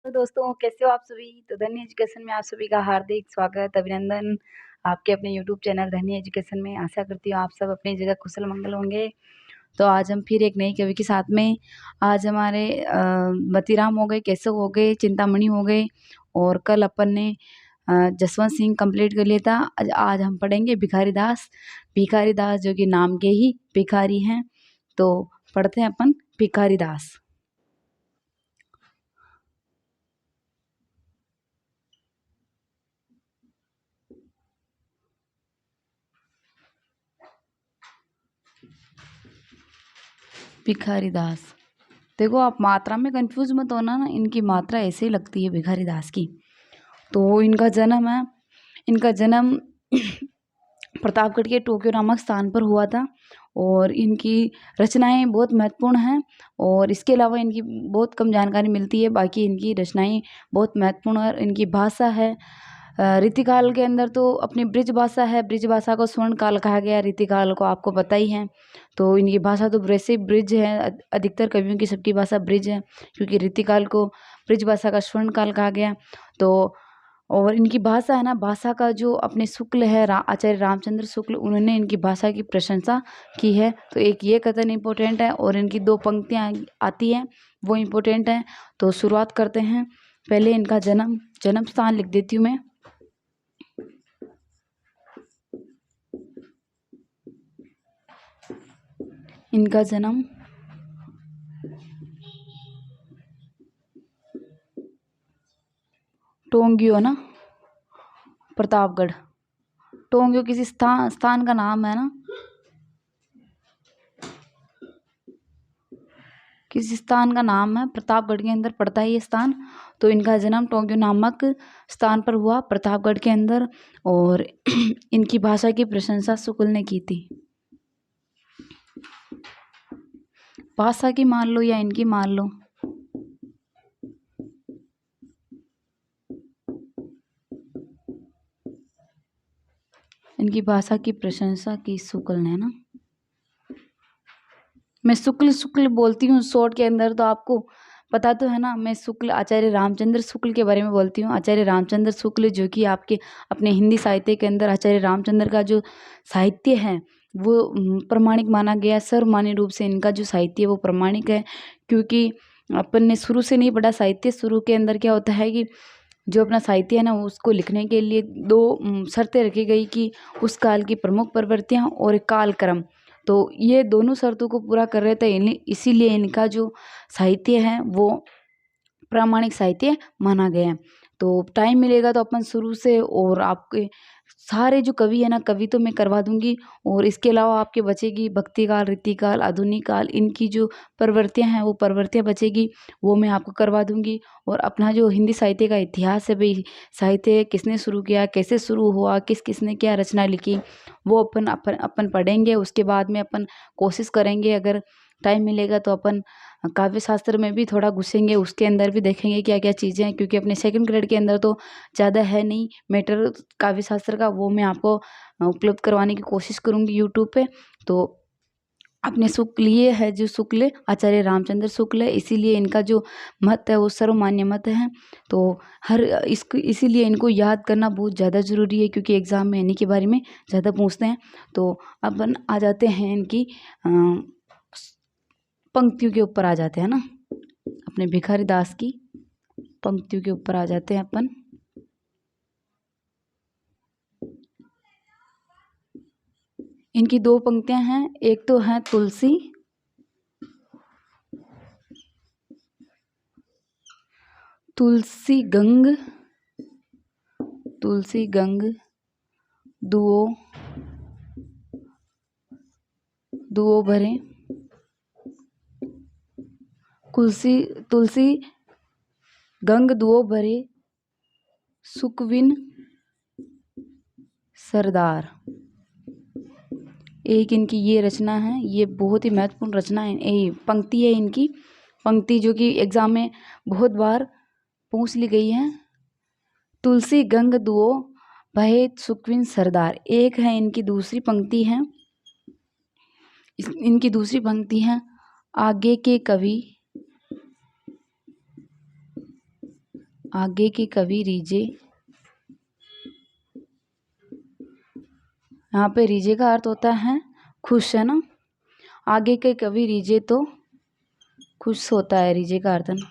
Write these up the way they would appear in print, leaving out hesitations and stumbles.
तो दोस्तों कैसे हो आप सभी? तो धन्य एजुकेशन में आप सभी का हार्दिक स्वागत, अभिनंदन आपके अपने यूट्यूब चैनल धन्य एजुकेशन में। आशा करती हूँ आप सब अपनी जगह कुशल-मंगल होंगे। तो आज हम फिर एक नई कवि के साथ में आज हमारे मतीराम हो गए, केशव हो गए, चिंतामणि हो गए और कल अपन ने जसवंत सिंह कंप्लीट कर लिया था। आज हम पढ़ेंगे भिखारी दास। भिखारी दास जो कि नाम के ही भिखारी हैं। तो पढ़ते हैं अपन भिखारी दास। भिखारी दास। देखो आप मात्रा में कंफ्यूज मत होना ना, इनकी मात्रा ऐसे ही लगती है भिखारी दास की। तो इनका जन्म प्रतापगढ़ के टोक्यो नामक स्थान पर हुआ था और इनकी रचनाएं बहुत महत्वपूर्ण हैं और इसके अलावा इनकी बहुत कम जानकारी मिलती है। बाकी इनकी रचनाएं बहुत महत्वपूर्ण और इनकी भाषा है रीतिकाल के अंदर तो अपनी ब्रिज भाषा है। ब्रिज भाषा को स्वर्ण काल कहा गया। रीतिकाल को आपको पता ही है। तो इनकी भाषा तो वैसे ब्रिज है। अधिकतर कवियों की सबकी भाषा ब्रिज है क्योंकि रीतिकाल को ब्रिज भाषा का स्वर्ण काल कहा गया। तो और इनकी भाषा है ना, भाषा का जो अपने शुक्ल है आचार्य रामचंद्र शुक्ल, उन्होंने इनकी भाषा की प्रशंसा की है। तो एक ये कथन इम्पोर्टेंट है और इनकी 2 पंक्तियाँ आती हैं वो इम्पोर्टेंट हैं। तो शुरुआत करते हैं। पहले इनका जन्म स्थान लिख देती हूँ मैं। इनका जन्म टोंगियो ना, प्रतापगढ़। टोंगियो किसी स्थान का नाम है ना, किसी स्थान का नाम है। प्रतापगढ़ के अंदर पड़ता है ये स्थान। तो इनका जन्म टोंगियो नामक स्थान पर हुआ प्रतापगढ़ के अंदर और इनकी भाषा की प्रशंसा शुक्ल ने की थी। भाषा की मान लो या इनकी मान लो, इनकी भाषा की प्रशंसा की शुक्ल ने ना। मैं शुक्ल बोलती हूँ शॉर्ट के अंदर, तो आपको पता तो है ना। मैं शुक्ल आचार्य रामचंद्र शुक्ल के बारे में बोलती हूँ। आचार्य रामचंद्र शुक्ल जो कि आपके अपने हिंदी साहित्य के अंदर आचार्य रामचंद्र का जो साहित्य है वो प्रमाणिक माना गया। सर्वमान्य रूप से इनका जो साहित्य है वो प्रमाणिक है क्योंकि अपन ने शुरू से नहीं पढ़ा साहित्य। शुरू के अंदर क्या होता है कि जो अपना साहित्य है ना उसको लिखने के लिए 2 शर्तें रखी गई कि उस काल की प्रमुख प्रवृत्तियाँ और एक कालक्रम। तो ये दोनों शर्तों को पूरा कर रहे थे इसीलिए इनका जो साहित्य है वो प्रामाणिक साहित्य माना गया है। तो टाइम मिलेगा तो अपन शुरू से और आपके सारे जो कवि है ना, कवि तो मैं करवा दूंगी और इसके अलावा आपके बचेगी भक्ति काल, रीतिकाल, आधुनिक काल, इनकी जो प्रवृत्तियां हैं वो प्रवृत्तियां बचेगी, वो मैं आपको करवा दूंगी। और अपना जो हिंदी साहित्य का इतिहास है भाई, साहित्य किसने शुरू किया, कैसे शुरू हुआ, किस किसने क्या रचना लिखी, वो अपन पढ़ेंगे। उसके बाद में अपन कोशिश करेंगे, अगर टाइम मिलेगा तो अपन काव्य शास्त्र में भी थोड़ा घुसेंगे, उसके अंदर भी देखेंगे क्या क्या चीज़ें हैं क्योंकि अपने सेकंड ग्रेड के अंदर तो ज़्यादा है नहीं मैटर काव्य शास्त्र का, वो मैं आपको उपलब्ध करवाने की कोशिश करूँगी यूट्यूब पे। तो अपने शुक्ल ये है जो शुक्ल आचार्य रामचंद्र शुक्ल है, इसीलिए इनका जो मत है वो सर्वमान्य मत है। तो इसीलिए इनको याद करना बहुत ज़्यादा ज़रूरी है क्योंकि एग्ज़ाम में इन्हीं के बारे में ज़्यादा पूछते हैं। तो अपन आ जाते हैं इनकी पंक्तियों के ऊपर आ जाते हैं ना, अपने भिखारी दास की पंक्तियों के ऊपर आ जाते हैं अपन। इनकी 2 पंक्तियां हैं। एक तो है तुलसी गंग दुओ भरे। तुलसी गंग दुओ भरे सुकविन सरदार। एक इनकी ये रचना है, ये बहुत ही महत्वपूर्ण रचना है, पंक्ति है इनकी। पंक्ति जो कि एग्जाम में बहुत बार पूछ ली गई है। तुलसी गंग दुओ भये सुकविन सरदार। एक है इनकी दूसरी पंक्ति है, इनकी दूसरी पंक्ति है, आगे के कवि आगे के कवि रीझे, यहाँ पे रीझे का अर्थ होता है खुश, है ना। आगे के कवि रीझे तो खुश होता है, रीझे का अर्थ है ना।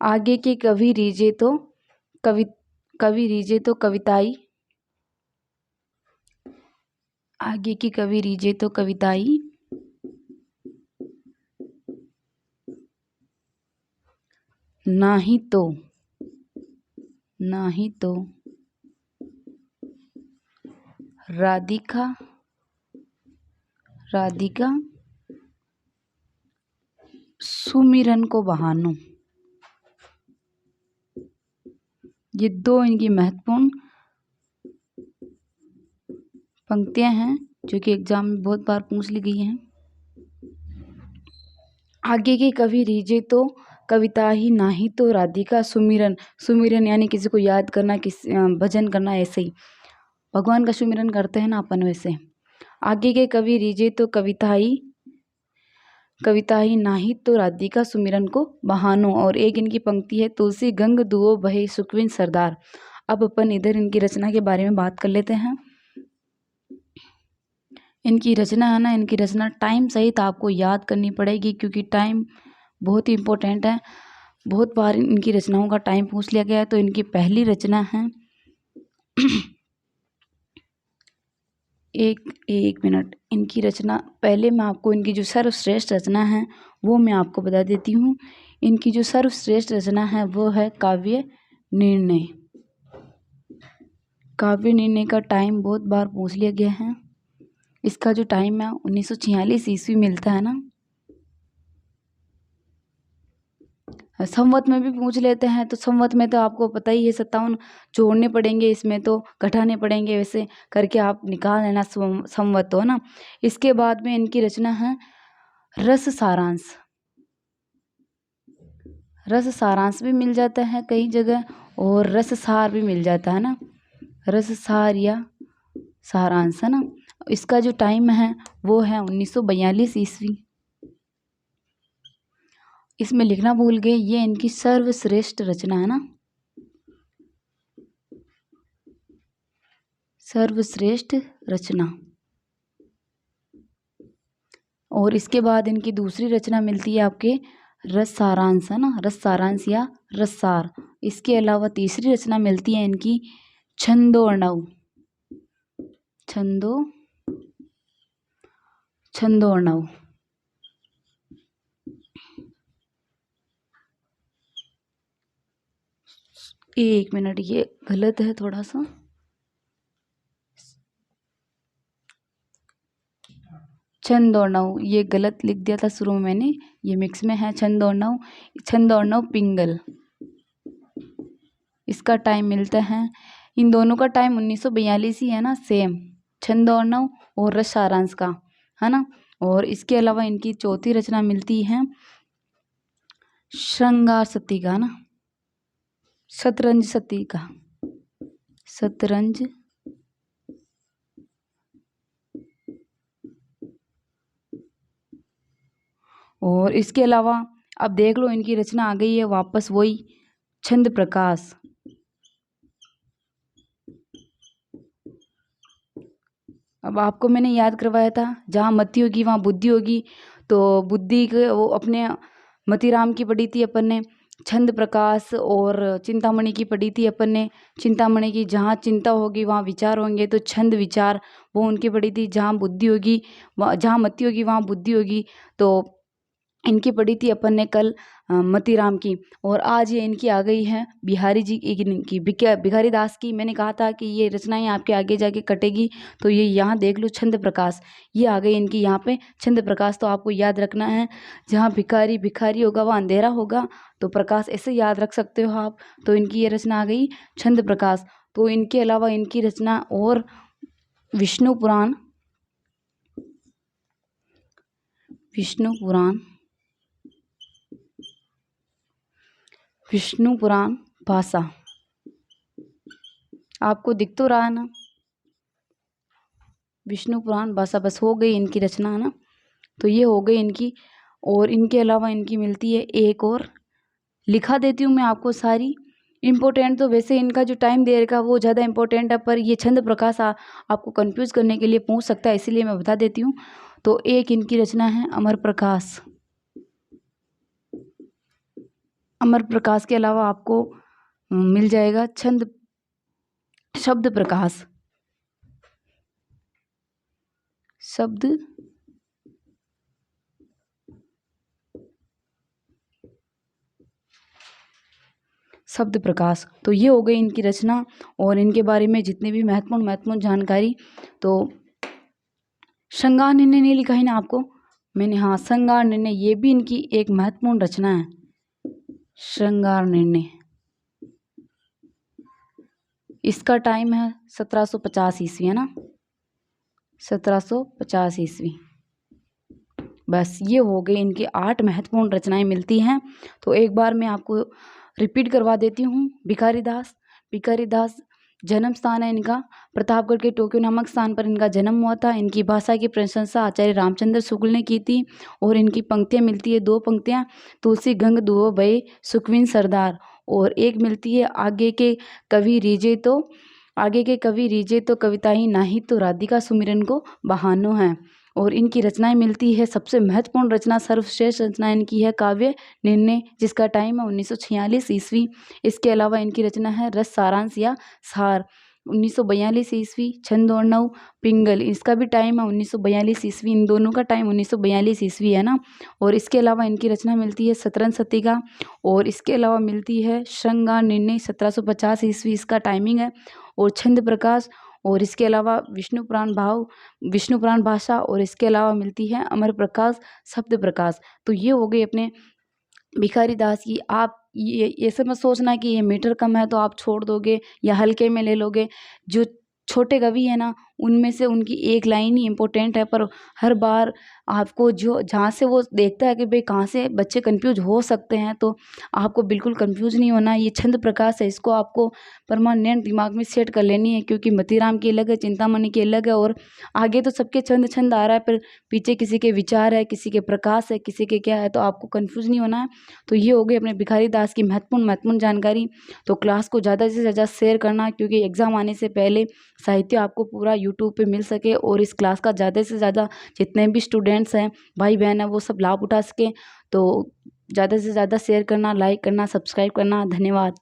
आगे के कवि रीझे तो कवि रीझे तो कविताई, आगे की कवि रीझे तो कविताई नाही तो राधिका सुमिरन को बहानो। ये दो इनकी महत्वपूर्ण पंक्तियां हैं जो कि एग्जाम में बहुत बार पूछ ली गई हैं। आगे के कवि रीझे तो कविता ही, नाही तो राधिका सुमिरन यानी किसी को याद करना, किसी भजन करना, ऐसे ही भगवान का सुमिरन करते हैं ना अपन, वैसे। आगे के कवि रीझे तो कविता ही नाही तो राधिका सुमिरन को बहानो। और एक इनकी पंक्ति है, तुलसी गंग दुओ बहे सुखविन सरदार। अब अपन इधर इनकी रचना के बारे में बात कर लेते हैं। इनकी रचना है ना, इनकी रचना टाइम सहित आपको याद करनी पड़ेगी, क्योंकि टाइम बहुत ही इम्पोर्टेंट है। बहुत बार इनकी रचनाओं का टाइम पूछ लिया गया है। तो इनकी पहली रचना है एक मिनट, इनकी रचना पहले मैं आपको इनकी जो सर्वश्रेष्ठ रचना है वो मैं आपको बता देती हूँ। इनकी जो सर्वश्रेष्ठ रचना है वो है काव्य निर्णय। काव्य निर्णय का टाइम बहुत बार पूछ लिया गया है। इसका जो टाइम है 1946 ईस्वी मिलता है ना। संवत में भी पूछ लेते हैं, तो संवत में तो आपको पता ही है 57 जोड़ने पड़ेंगे, इसमें तो घटाने पड़ेंगे, वैसे करके आप निकाल लेना संवत, हो ना। इसके बाद में इनकी रचना है रस सारांश। रस सारांश भी मिल जाता है कई जगह, और रस सार भी मिल जाता है ना, रस सार या सारांश, है ना। इसका जो टाइम है वो है 1942 ईस्वी। इसमें लिखना भूल गए, ये इनकी सर्वश्रेष्ठ रचना है ना, सर्वश्रेष्ठ रचना। और इसके बाद इनकी दूसरी रचना मिलती है आपके रस सारांश, है ना, रस सारांश या रससार। इसके अलावा तीसरी रचना मिलती है इनकी छंदोर्णव। छंदोर्णव। एक मिनट, ये गलत है थोड़ा सा, छंदोर्णव ये गलत लिख दिया था शुरू में मैंने, ये मिक्स में है। छंदोर्णव पिंगल। इसका टाइम मिलता है, इन दोनों का टाइम 1942 ही है ना, सेम, छंदोर्णव और रस सारांश का, है ना। और इसके अलावा इनकी चौथी रचना मिलती है श्रृंगार सती का, ना, शतरंज सती का, शतरंज और इसके अलावा अब देख लो इनकी रचना आ गई है वापस, वही छंद प्रकाश। अब आपको मैंने याद करवाया था, जहाँ मति होगी वहाँ बुद्धि होगी, तो बुद्धि के वो अपने मतीराम की पढ़ी थी अपन ने छंद प्रकाश, और चिंतामणि की पढ़ी थी अपन ने चिंतामणि की, जहाँ चिंता होगी वहाँ विचार होंगे, तो छंद विचार वो उनकी पढ़ी थी। जहाँ बुद्धि होगी, जहाँ मति होगी वहाँ बुद्धि होगी, तो इनकी पढ़ी थी अपन ने कल मतीराम की। और आज ये इनकी आ गई है बिहारी जी की, भिखारी दास की। मैंने कहा था कि ये रचनाएं आपके आगे जाके कटेगी, तो ये यहाँ देख लो, छंद प्रकाश ये आ गई इनकी यहाँ पे, छंद प्रकाश। तो आपको याद रखना है, जहाँ भिखारी होगा वहाँ अंधेरा होगा, तो प्रकाश ऐसे याद रख सकते हो आप। तो इनकी ये रचना आ गई छंद प्रकाश। तो इनके अलावा इनकी रचना और विष्णु पुराण भाषा, आपको दिख तो रहा है ना, विष्णु पुराण भाषा, बस हो गई इनकी रचना, है ना। तो ये हो गई इनकी और इनके अलावा इनकी मिलती है एक और, लिखा देती हूँ मैं आपको सारी इम्पोर्टेंट। तो वैसे इनका जो टाइम दे रखा वो ज़्यादा इम्पोर्टेंट है, पर ये छंद प्रकाश आपको कंफ्यूज करने के लिए पूछ सकता है, इसीलिए मैं बता देती हूँ। तो एक इनकी रचना है अमर प्रकाश। अमर प्रकाश के अलावा आपको मिल जाएगा छंद शब्द प्रकाश। शब्द प्रकाश। तो ये हो गई इनकी रचना और इनके बारे में जितने भी महत्वपूर्ण जानकारी। तो श्रृंगार निर्णय नहीं लिखा है ना आपको मैंने, हाँ श्रृंगार निर्णय, ये भी इनकी एक महत्वपूर्ण रचना है। श्रृंगार निर्णय, इसका टाइम है 1750 ईस्वी, है ना, 1750 ईस्वी। बस ये हो गई इनकी 8 महत्वपूर्ण रचनाएं मिलती हैं। तो एक बार मैं आपको रिपीट करवा देती हूँ। भिखारी दास जन्म स्थान है इनका प्रतापगढ़ के टोक्यो नामक स्थान पर इनका जन्म हुआ था। इनकी भाषा की प्रशंसा आचार्य रामचंद्र शुक्ल ने की थी। और इनकी पंक्तियाँ मिलती है 2 पंक्तियाँ, तुलसी गंग दुओ भय सुखविन सरदार। और एक मिलती है आगे के कवि रीजे तो कविता ही नाही, तो राधिका सुमिरन को बहानो है। और इनकी रचनाएं मिलती है, सबसे महत्वपूर्ण रचना सर्वश्रेष्ठ रचना इनकी है काव्य निर्णय, जिसका टाइम है 1946 ईस्वी। इसके अलावा इनकी रचना है रस सारांश या सार 1942 ईस्वी। छंद और नव पिंगल, इसका भी टाइम है 1942 ईस्वी। इन दोनों का टाइम 1942 ईस्वी है ना। और इसके अलावा इनकी रचना मिलती है शतरंज शतिका। और इसके अलावा मिलती है श्रृंगार निर्णय 1750 ईस्वी, इसका टाइमिंग है। और छंद प्रकाश, और इसके अलावा विष्णु पुराण भाषा। और इसके अलावा मिलती है अमर प्रकाश शब्द प्रकाश। तो ये हो गई अपने भिखारी दास की। आप ये ऐसे मत सोचना कि ये मीटर कम है तो आप छोड़ दोगे या हल्के में ले लोगे। जो छोटे कवि है ना, उनमें से उनकी एक लाइन ही इम्पोर्टेंट है, पर हर बार आपको जो जहाँ से वो देखता है कि भाई कहाँ से बच्चे कंफ्यूज हो सकते हैं, तो आपको बिल्कुल कंफ्यूज नहीं होना। ये छंद प्रकाश है, इसको आपको परमानेंट दिमाग में सेट कर लेनी है, क्योंकि मतीराम की अलग है, चिंतामणि की अलग है। और आगे तो सबके छंद आ रहा है, पर पीछे किसी के विचार है, किसी के प्रकाश है, किसी के क्या है, तो आपको कंफ्यूज नहीं होना है। तो ये हो गई अपने भिखारी दास की महत्वपूर्ण जानकारी। तो क्लास को ज़्यादा से ज़्यादा शेयर करना, क्योंकि एग्ज़ाम आने से पहले साहित्य आपको पूरा यूट्यूब पे मिल सके और इस क्लास का ज़्यादा से ज़्यादा जितने भी स्टूडेंट्स हैं, भाई बहन हैं, वो सब लाभ उठा सकें। तो ज़्यादा से ज़्यादा शेयर करना, लाइक करना, सब्सक्राइब करना। धन्यवाद।